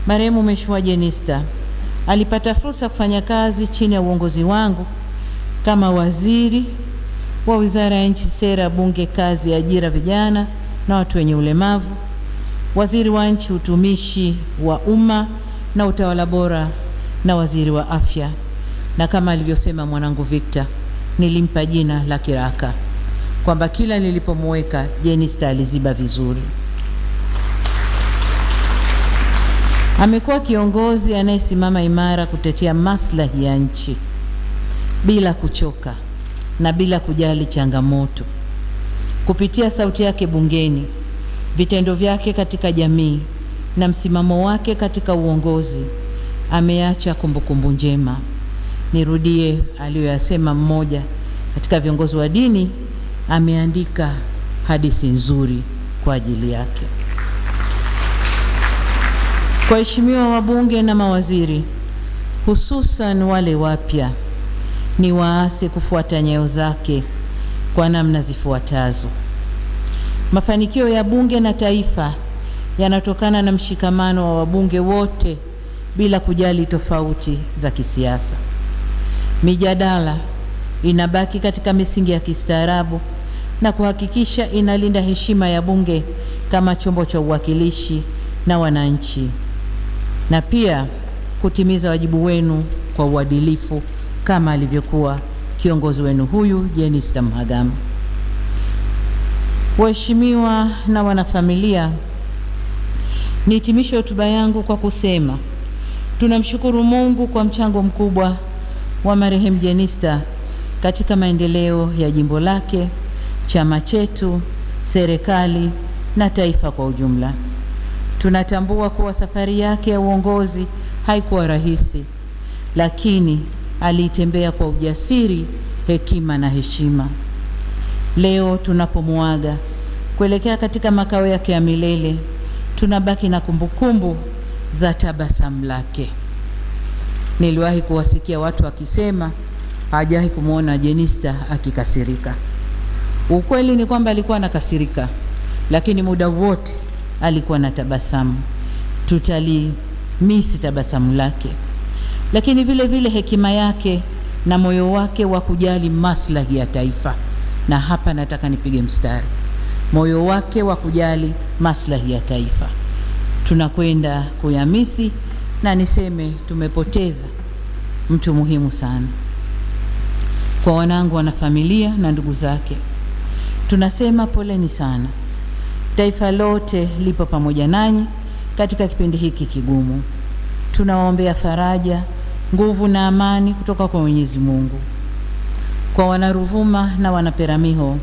Marehemu Mheshimiwa Jenista alipata fursa kufanya kazi chini ya uongozi wangu kama waziri wa Wizara ya Nchi, Sera, Bunge, Kazi, Ajira, Vijana na Watu wenye Ulemavu, waziri wa Nchi, Utumishi wa Umma na Utawala Bora, na waziri wa Afya. Na kama alivyosema mwanangu Victor, nilimpa jina la kiraka kwamba kila nilipomweka Jenista aliziba vizuri. Amekuwa kiongozi anayesimama imara kutetea maslahi ya nchi bila kuchoka na bila kujali changamoto. Kupitia sauti yake bungeni, vitendo vyake katika jamii na msimamo wake katika uongozi, ameacha kumbukumbu njema. Nirudie aliyoyasema mmoja katika viongozi wa dini, ameandika hadithi nzuri kwa ajili yake. Kwa waheshimiwa wabunge na mawaziri, hususan wale wapya, ni waase kufuata nyayo zake kwa namna zifuatazo. Mafanikio ya bunge na taifa yanatokana na mshikamano wa wabunge wote bila kujali tofauti za kisiasa. Mijadala inabaki katika misingi ya kistaarabu na kuhakikisha inalinda heshima ya bunge kama chombo cha uwakilishi na wananchi, na pia kutimiza wajibu wenu kwa uadilifu kama alivyokuwa kiongozi wenu huyu Jenista Mhagama. Waheshimiwa na wanafamilia, nihitimishe hotuba yangu kwa kusema tunamshukuru Mungu kwa mchango mkubwa wa marehemu Jenista katika maendeleo ya jimbo lake, chama chetu, serikali na taifa kwa ujumla. Tunatambua kuwa safari yake ya uongozi haikuwa rahisi, lakini aliitembea kwa ujasiri, hekima na heshima. Leo tunapomuaga kuelekea katika makao yake ya milele, tunabaki na kumbukumbu za tabasamu lake. Niliwahi kuwasikia watu wakisema hajawahi kumuona Jenista akikasirika. Ukweli ni kwamba alikuwa anakasirika, lakini muda wote alikuwa na tabasamu. Tutalimisi tabasamu lake, lakini vile vile hekima yake na moyo wake wa kujali maslahi ya taifa. Na hapa nataka nipige mstari, moyo wake wa kujali maslahi ya taifa tunakwenda kuyamisi, na niseme tumepoteza mtu muhimu sana. Kwa wanangu, wanafamilia na ndugu zake, tunasema poleni sana. Taifa lote lipo pamoja nanyi katika kipindi hiki kigumu. Tunawaombea faraja, nguvu na amani kutoka kwa Mwenyezi Mungu. Kwa wanaruvuma na wanaperamiho,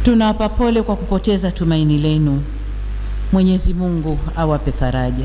tunawapa pole kwa kupoteza tumaini lenu. Mwenyezi Mungu awape faraja.